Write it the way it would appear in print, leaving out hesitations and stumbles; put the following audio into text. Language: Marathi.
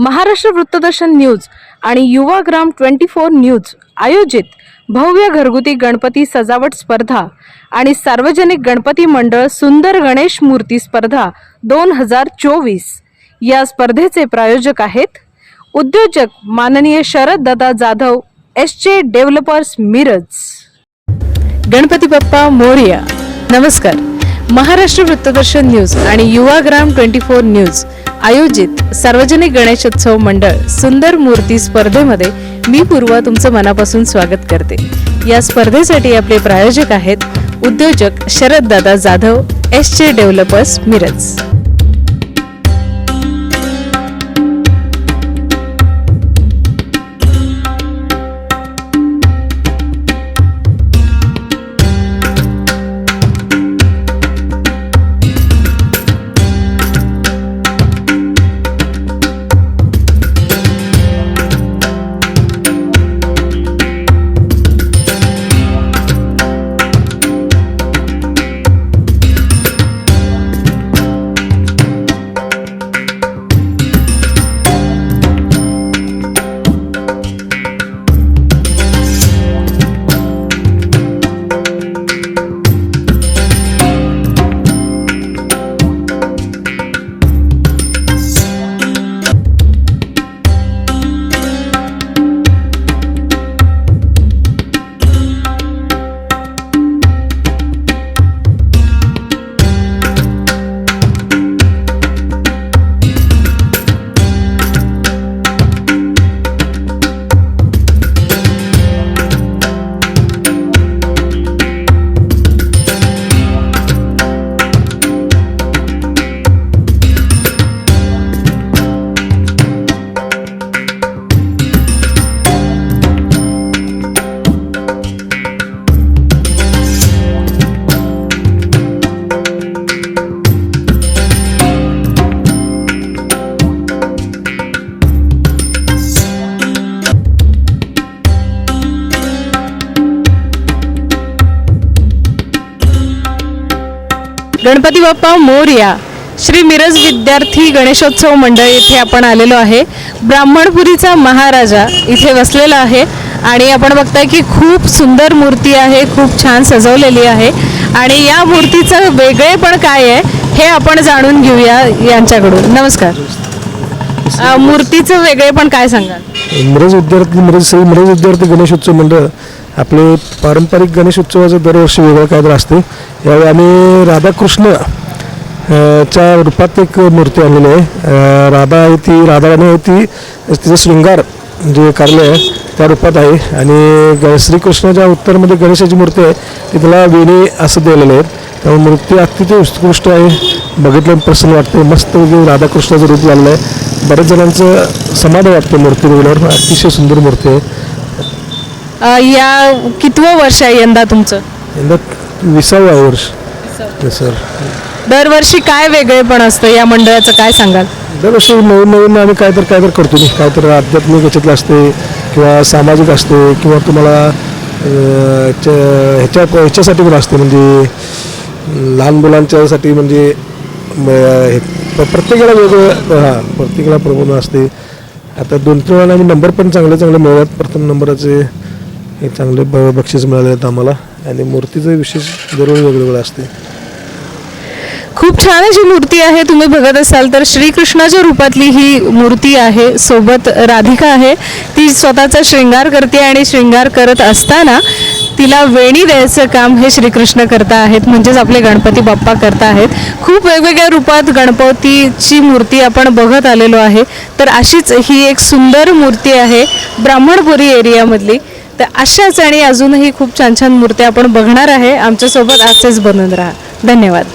महाराष्ट्र वृत्तदर्शन न्यूज आणि युवाग्राम 24 न्यूज आयोजित भव्य घरगुती गणपती सजावट स्पर्धा आणि सार्वजनिक गणपती मंडळ सुंदर गणेश मूर्ती स्पर्धा 2024 या स्पर्धेचे प्रायोजक आहेत उद्योजक माननीय शरद दादा जाधव एसचे डेव्हलपर्स मिरज। गणपती बाप्पा मोरया। नमस्कार। महाराष्ट्र वृत्तदर्शन न्यूज आणि युवाग्राम 24 न्यूज आयोजित सार्वजनिक गणेशोत्सव मंडळ सुंदर मूर्ती स्पर्धेमध्ये मी पूर्वा तुमचं मनापासून स्वागत करते। या स्पर्धेसाठी आपले प्रायोजक आहेत उद्योजक शरद दादा जाधव एसचे डेव्हलपर्स मिरज। गणपती बाप्पा मोरया। श्री मिरज विद्यार्थी गणेशोत्सव मंडळ येथे आपण आलेलो आहे। ब्राह्मणपुरीचा महाराजा इथे बसलेला आहे आणि आपण बघताय की खूप सुंदर मूर्ती आहे, खूप छान सजवलेली आहे आणि या मूर्तीचं वेगळेपण काय आहे हे आपण जाणून घेऊया यांच्याकडून। नमस्कार। मूर्तीचं वेगळेपण काय सांगाल? मिरज विद्यार्थी गणेशोत्सव मंडळ आपले पारंपरिक गणेशोत्सवाचं दरवर्षी वेगळं काहीतरी असते। यावेळी आम्ही राधाकृष्ण च्या रूपात एक मूर्ती आणलेली आहे। राधाराणी आहे ती तिचं शृंगार जे कार्य आहे त्या रूपात आहे आणि श्रीकृष्णाच्या उत्तरमध्ये गणेशाची मूर्ती आहे ती त्याला वेणी असं दिलेलं आहे। त्यामुळे मूर्ती अतिशय उत्कृष्ट आहे, बघितलं प्रसन्न वाटते। मस्त राधाकृष्णाचं रूप लागलं आहे, बऱ्याच जणांचं समाधान वाटतं मूर्ती बघितल्यावर। अतिशय सुंदर मूर्ती आहे। या कितवं वर्ष आहे यंदा तुमचं? यंदा 20वे वर्ष सर। दरवर्षी काय वेगळेपण असतं या मंडळाचं काय सांगाल? दरवर्षी नवीन आम्ही काहीतरी करतो, काहीतरी आध्यात्मिक याच्यातलं असते किंवा सामाजिक असते किंवा तुम्हाला ह्याच्यासाठी पण असते, म्हणजे लहान मुलांच्यासाठी, म्हणजे प्रत्येकाला वेगळं प्रत्येकाला प्रबोधन असते। आता 2-3 वेळा आम्ही नंबर पण चांगले मिळतात। प्रथम नंबराचे हे चांगले बक्षीस मिळाले आहेत आम्हाला आणि मूर्तीचं विशेष दरवेळी वेगवेगळं असते। खूप छान अशी मूर्ती आहे, तुम्ही बघत असाल तर श्रीकृष्णाच्या रूपातली ही मूर्ती आहे। सोबत राधिका आहे, ती स्वतःचा शृंगार करते आणि शृंगार करत असताना तिला वेणी द्यायचं काम हे श्रीकृष्ण करता आहेत, म्हणजेच आपले गणपती बाप्पा करता आहेत। खूप वेगवेगळ्या रूपात गणपतीची मूर्ती आपण बघत आलेलो आहे। तर अशीच ही एक सुंदर मूर्ती आहे ब्राह्मणपुरी एरियामधली। तर अशाच आणि अजूनही खूप छान छान मूर्त्या आपण बघणार आहे। आमच्यासोबत असेच बनून राहा। धन्यवाद।